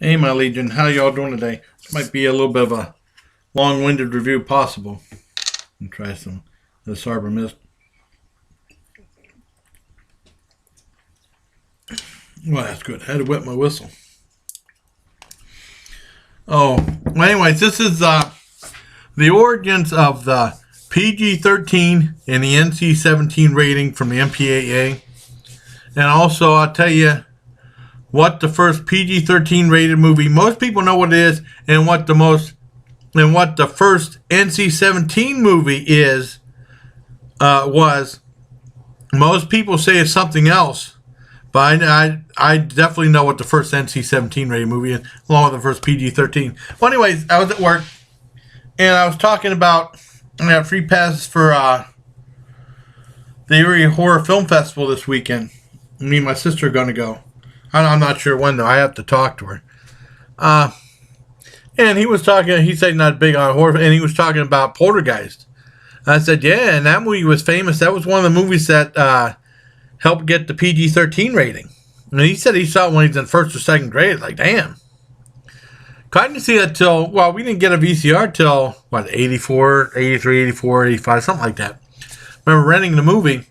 Hey, my Legion, how y'all doing today? This might be a little bit of a long-winded review possible. And try some of this Harbor Mist. Well, that's good. I had to wet my whistle. Oh, well, anyways, this is the origins of the PG-13 and the NC-17 rating from the MPAA. And also, I'll tell you what the first PG-13 rated movie, most people know what it is, and what the first NC-17 movie was. Most people say it's something else, but I definitely know what the first NC-17 rated movie is, along with the first PG-13. Well, anyways, I was at work, and I was talking about I have free passes for the Erie Horror Film Festival this weekend. Me and my sister are going to go. I'm not sure when, though. I have to talk to her. And he was talking, he said not big on horror, and he was talking about Poltergeist. I said, yeah, and that movie was famous. That was one of the movies that helped get the PG-13 rating. And he said he saw it when he was in first or second grade. Like, damn. I didn't see that till, well, we didn't get a VCR till, 84, 83, 84, 85, something like that. I remember renting the movie.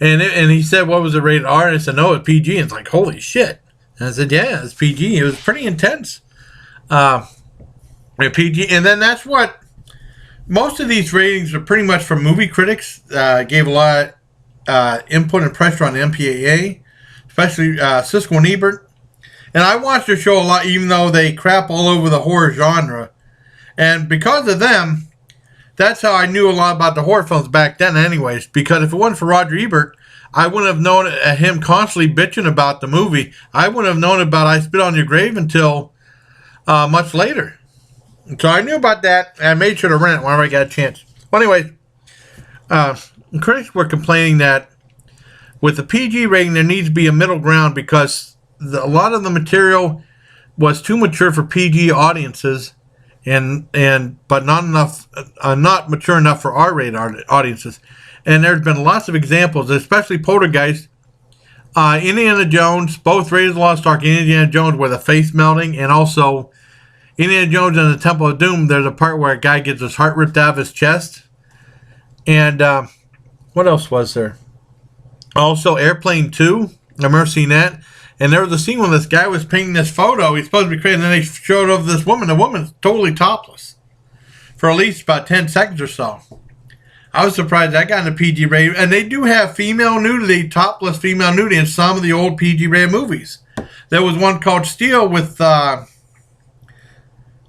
And he said, what was it rated R? And I said, no, it's PG. And it's like, holy shit. And I said, yeah, it's PG. It was pretty intense. PG. And then that's what, most of these ratings are pretty much from movie critics. Gave a lot of input and pressure on the MPAA, especially Siskel and Ebert. And I watched their show a lot, even though they crap all over the horror genre. And because of them, that's how I knew a lot about the horror films back then anyways, because if it wasn't for Roger Ebert, I wouldn't have known him constantly bitching about the movie. I wouldn't have known about I Spit on Your Grave until much later. So I knew about that, and I made sure to rent it whenever I got a chance. Well, anyway, critics were complaining that with the PG rating, there needs to be a middle ground because a lot of the material was too mature for PG audiences, but not mature enough for R-rated audiences. And there's been lots of examples, especially Poltergeist, Indiana Jones, both Raiders of the Lost Ark and Indiana Jones, where the face melting, and also Indiana Jones and the Temple of Doom. There's a part where a guy gets his heart ripped out of his chest. And what else was there? Also, Airplane 2. I remember seeing that. And there was a scene when this guy was painting this photo. He's supposed to be crazy. And then they showed of this woman. The woman's totally topless for at least about 10 seconds or so. I was surprised that got in the PG rating. And they do have female nudity, topless female nudity in some of the old PG rated movies. There was one called Steel with, not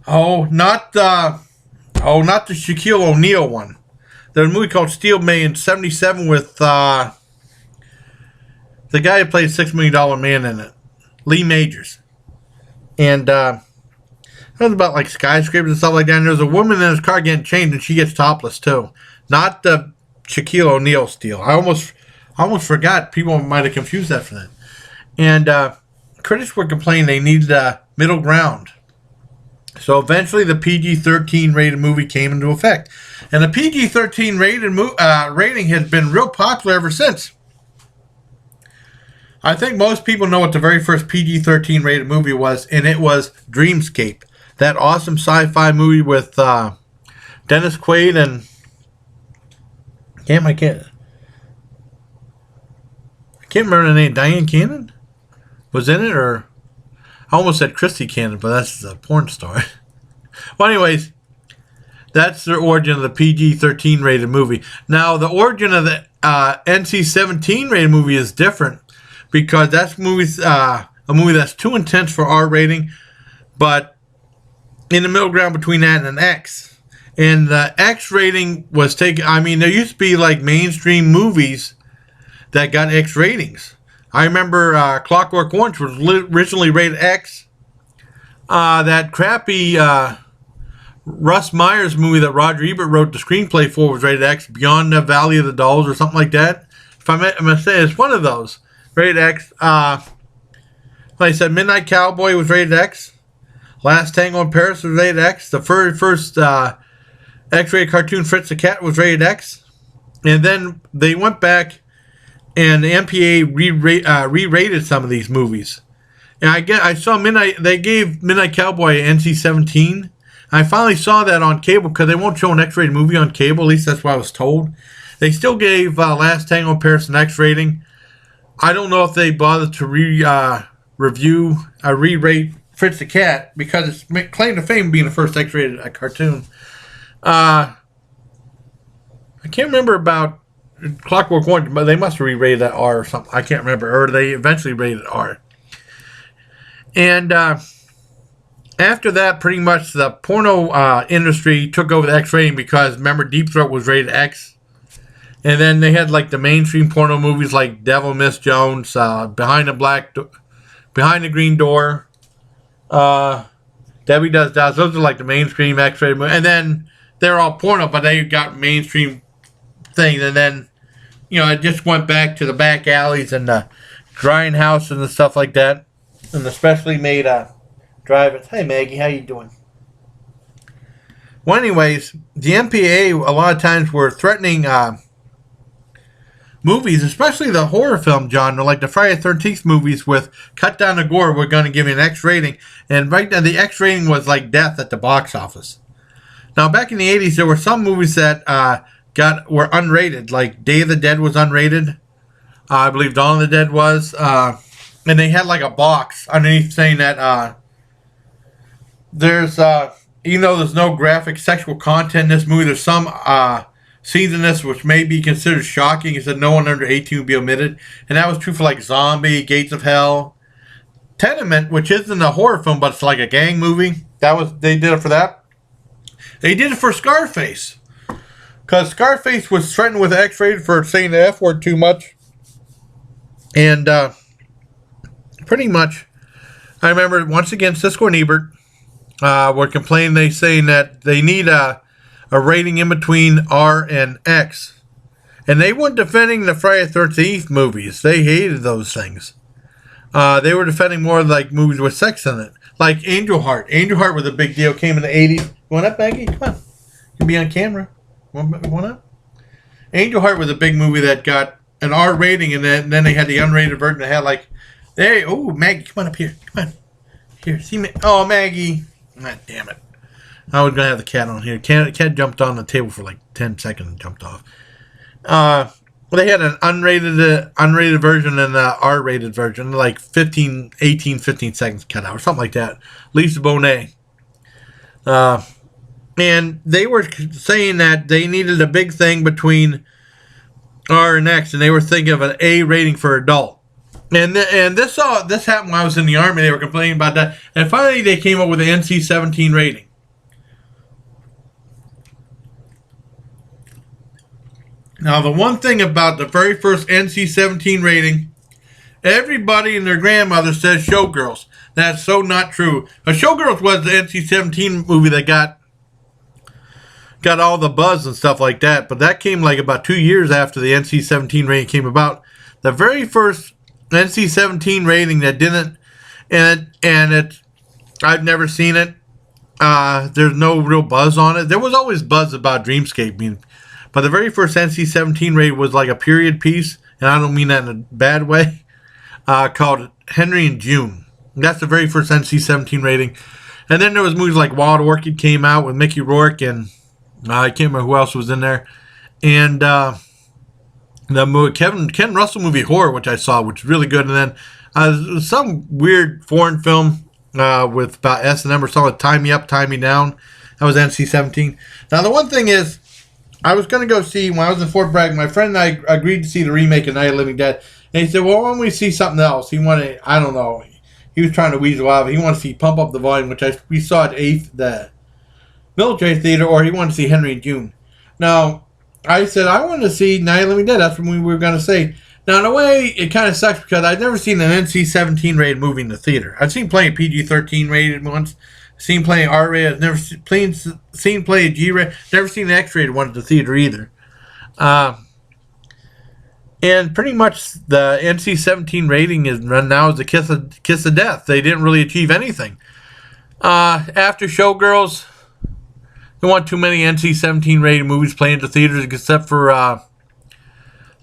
the Shaquille O'Neal one. There's a movie called Steel made in 77 with, the guy who played $6 Million Man in it, Lee Majors. And it was about like skyscrapers and stuff like that. And there's a woman in his car getting changed, and she gets topless too. Not the Shaquille O'Neal Steel. I almost forgot. People might have confused that for that. And critics were complaining they needed a middle ground. So eventually the PG-13 rated movie came into effect. And the PG-13 rating has been real popular ever since. I think most people know what the very first PG-13 rated movie was, and it was Dreamscape. That awesome sci-fi movie with Dennis Quaid and I can't remember the name. Diane Cannon was in it, or I almost said Christy Cannon, but that's a porn star. Well, anyways, that's the origin of the PG-13 rated movie. Now, the origin of the NC-17 rated movie is different because that's a movie that's too intense for R rating, but in the middle ground between that and an X. And the X rating was taken. I mean, there used to be like mainstream movies that got X ratings. I remember Clockwork Orange was originally rated X. That crappy Russ Myers movie that Roger Ebert wrote the screenplay for was rated X. Beyond the Valley of the Dolls or something like that. If I'm going to say it's one of those. Rated X. Like I said, Midnight Cowboy was rated X. Last Tango in Paris was rated X. The first X-rated cartoon Fritz the Cat was rated X. And then they went back and the MPA re-rated some of these movies. And I saw Midnight. They gave Midnight Cowboy an NC-17. I finally saw that on cable because they won't show an X-rated movie on cable. At least that's what I was told. They still gave Last Tango in Paris an X rating. I don't know if they bothered to re-rate Fritz the Cat because it's claimed to fame being the first X-rated cartoon. I can't remember about Clockwork Orange, but they must have re-rated that R or something. I can't remember. Or they eventually rated R. And after that, pretty much the porno industry took over the X rating because, remember, Deep Throat was rated X. And then they had like the mainstream porno movies like Devil Miss Jones, Behind the Green Door, Debbie Does Dallas. Those are like the mainstream X-rated movies. And then they're all porno, but they got mainstream things. And then, it just went back to the back alleys and the grindhouse and the stuff like that. And the specially made drive-ins. Hey, Maggie, how you doing? Well, anyways, the MPAA a lot of times were threatening movies, especially the horror film genre, like the Friday the 13th movies with cut down the gore. We're going to give you an X rating. And right now, the X rating was like death at the box office. Now, back in the 80s, there were some movies that were unrated, like Day of the Dead was unrated. I believe Dawn of the Dead was. And they had like a box underneath saying that there's, even though there's no graphic sexual content in this movie, there's some scenes in this which may be considered shocking. It said no one under 18 would be omitted. And that was true for like Zombie, Gates of Hell, Tenement, which isn't a horror film, but it's like a gang movie. They did it for that. They did it for Scarface. Because Scarface was threatened with X-rated for saying the F word too much. And pretty much, I remember once again, Siskel and Ebert were complaining. They saying that they need a rating in between R and X. And they weren't defending the Friday the 13th movies. They hated those things. They were defending more like movies with sex in it. Like Angel Heart. Angel Heart was a big deal. Came in the 80s. You want up, Maggie? Come on. You can be on camera. Want up? Angel Heart was a big movie that got an R rating. And then they had the unrated version that had like, hey, oh, Maggie, come on up here. Come on. Here, see me. Oh, Maggie. God damn it. I was going to have the cat on here. Cat jumped on the table for like 10 seconds and jumped off. They had an unrated version and an R-rated version, like 15 seconds cut out or something like that. Lisa Bonet. And they were saying that they needed a big thing between R and X, and they were thinking of an A rating for adult. And this happened when I was in the Army. They were complaining about that. And finally, they came up with an NC-17 rating. Now, the one thing about the very first NC-17 rating, everybody and their grandmother says Showgirls. That's so not true. Showgirls was the NC-17 movie that got all the buzz and stuff like that. But that came like about 2 years after the NC-17 rating came about. The very first NC-17 rating that didn't, I've never seen it. There's no real buzz on it. There was always buzz about Dreamscape, but the very first NC-17 rating was like a period piece, and I don't mean that in a bad way, called Henry and June. That's the very first NC-17 rating. And then there was movies like Wild Orchid came out with Mickey Rourke, and I can't remember who else was in there. And the movie, Ken Russell movie Horror, which I saw, which is really good. And then some weird foreign film with about S&M or something, Tie Me Up, Tie Me Down. That was NC-17. Now, the one thing is, I was going to go see, when I was in Fort Bragg, my friend and I agreed to see the remake of Night of the Living Dead. And he said, well, why don't we see something else? He wanted, I don't know, he was trying to weasel out, but he wanted to see Pump Up the Volume, which we saw at the Military Theater, or he wanted to see Henry and June. Now, I said, I wanted to see Night of the Living Dead. That's what we were going to say. Now, in a way, it kind of sucks because I'd never seen an NC-17 rated movie in the theater. I've seen plenty of PG-13 rated ones. Seen plenty of R-rated. I've never seen plenty of G-rated. Never seen an X-rated one at the theater either. And pretty much the NC-17 rating is now is the kiss of death. They didn't really achieve anything. After Showgirls, there weren't too many NC-17 rated movies playing at the theaters except for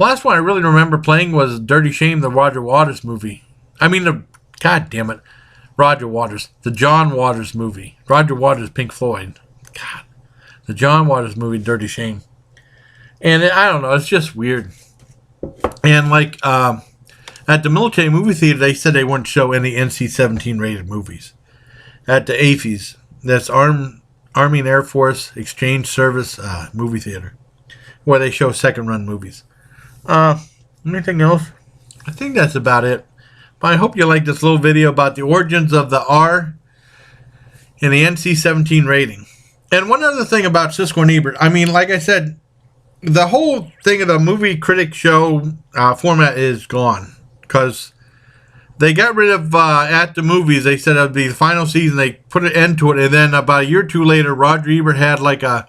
last one I really remember playing was Dirty Shame, the Roger Waters movie. I mean, the God damn it. Roger Waters. The John Waters movie. Roger Waters, Pink Floyd. God. The John Waters movie, Dirty Shame. And I don't know. It's just weird. And like at the military movie theater, they said they wouldn't show any NC-17 rated movies. At the AFES. That's Army and Air Force Exchange Service movie theater. Where they show second run movies. Anything else? I think that's about it. But I hope you like this little video about the origins of the R and the NC-17 rating. And one other thing about Siskel and Ebert. I mean, like I said, the whole thing of the movie critic show format is gone. Because they got rid of, at the movies, they said it would be the final season. They put an end to it. And then about a year or two later, Roger Ebert had like a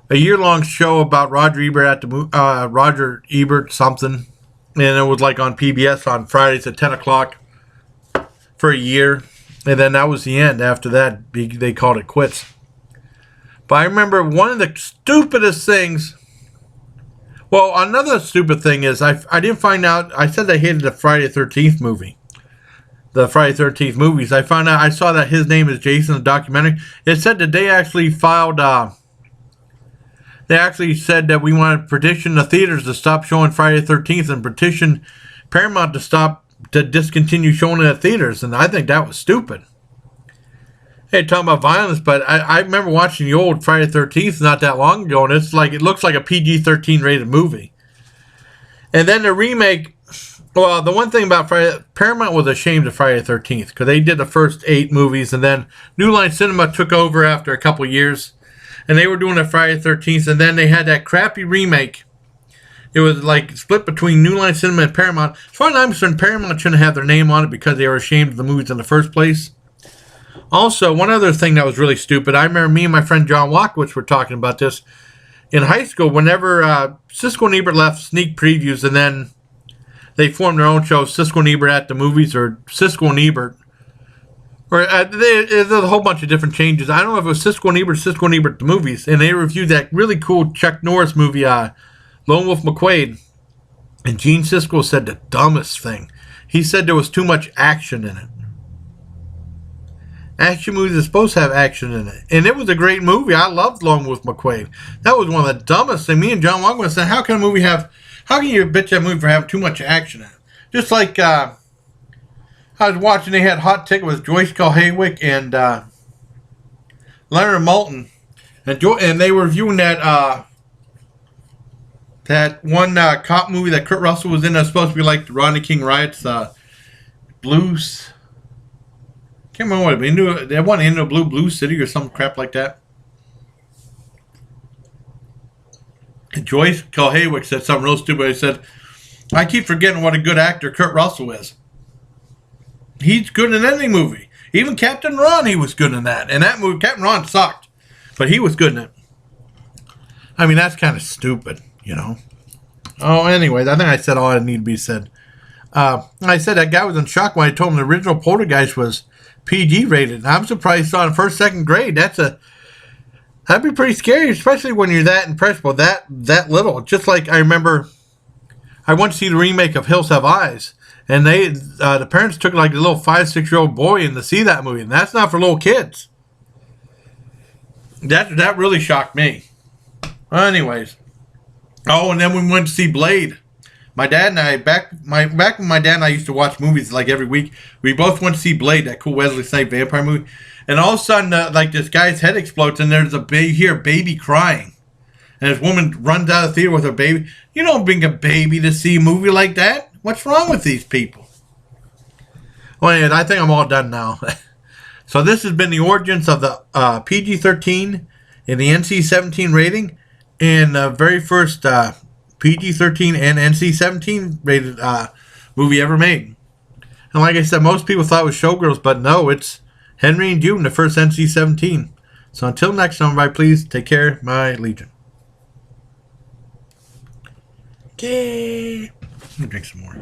year-long show about Roger Ebert at the Roger Ebert something. And it was like on PBS on Fridays at 10 o'clock for a year. And then that was the end. After that, they called it quits. But I remember one of the stupidest things. Well, another stupid thing is I didn't find out. I said I hated the Friday the 13th movie. The Friday the 13th movies. I found out. I saw that his name is Jason, the documentary. It said that they actually filed. They actually said that we want to petition the theaters to stop showing Friday the 13th and petition Paramount to discontinue showing it at theaters. And I think that was stupid. Hey, talking about violence, but I remember watching the old Friday the 13th not that long ago, and it looks like a PG-13 rated movie. And then the remake, well, the one thing about Paramount was ashamed of Friday the 13th because they did the first 8 movies, and then New Line Cinema took over after a couple years. And they were doing a Friday the 13th, and then they had that crappy remake. It was like split between New Line Cinema and Paramount. As far as I'm concerned, Paramount shouldn't have their name on it because they were ashamed of the movies in the first place. Also, one other thing that was really stupid, I remember me and my friend John Walkowitz were talking about this. In high school, whenever Siskel and Ebert left sneak previews, and then they formed their own show, Siskel and Ebert at the Movies, or Siskel and Ebert. Or there's a whole bunch of different changes. I don't know if it was Siskel and Ebert the Movies, and they reviewed that really cool Chuck Norris movie, Lone Wolf McQuade. And Gene Siskel said the dumbest thing. He said there was too much action in it. Action movies are supposed to have action in it. And it was a great movie. I loved Lone Wolf McQuade. That was one of the dumbest things. Me and John Walkman said, how can you bitch that movie for having too much action in it? Just like, I was watching, they had Hot Ticket with Joyce Haywick and Leonard Maltin. And they were reviewing that one cop movie that Kurt Russell was in that's supposed to be like the Rodney King riots, Blues. Can't remember what it was. They went into Blue City or some crap like that. And Joyce Haywick said something real stupid. He said, I keep forgetting what a good actor Kurt Russell is. He's good in any movie. Even Captain Ron, he was good in that. And that movie, Captain Ron sucked. But he was good in it. I mean, that's kind of stupid, you know. Oh, anyways, I think I said all I need to be said. I said that guy was in shock when I told him the original Poltergeist was PG rated. I'm surprised he saw it in first, second grade. That'd be pretty scary, especially when you're that impressionable, that little. Just like I remember, I went to see the remake of Hills Have Eyes. And the parents took like a little 5-6-year-old boy in to see that movie. And that's not for little kids. That really shocked me. Anyways. Oh, and then we went to see Blade. My dad and I, back when my dad and I used to watch movies like every week, we both went to see Blade, that cool Wesley Snipes vampire movie. And all of a sudden, like this guy's head explodes and there's a baby crying. And this woman runs out of the theater with her baby. You don't bring a baby to see a movie like that. What's wrong with these people? Well, anyway, I think I'm all done now. So this has been the origins of the PG-13 and the NC-17 rating. And the very first PG-13 and NC-17 rated movie ever made. And like I said, most people thought it was Showgirls, but no, it's Henry and June, the first NC-17. So until next time, everybody, please take care, my Legion. Okay. Let me drink some more.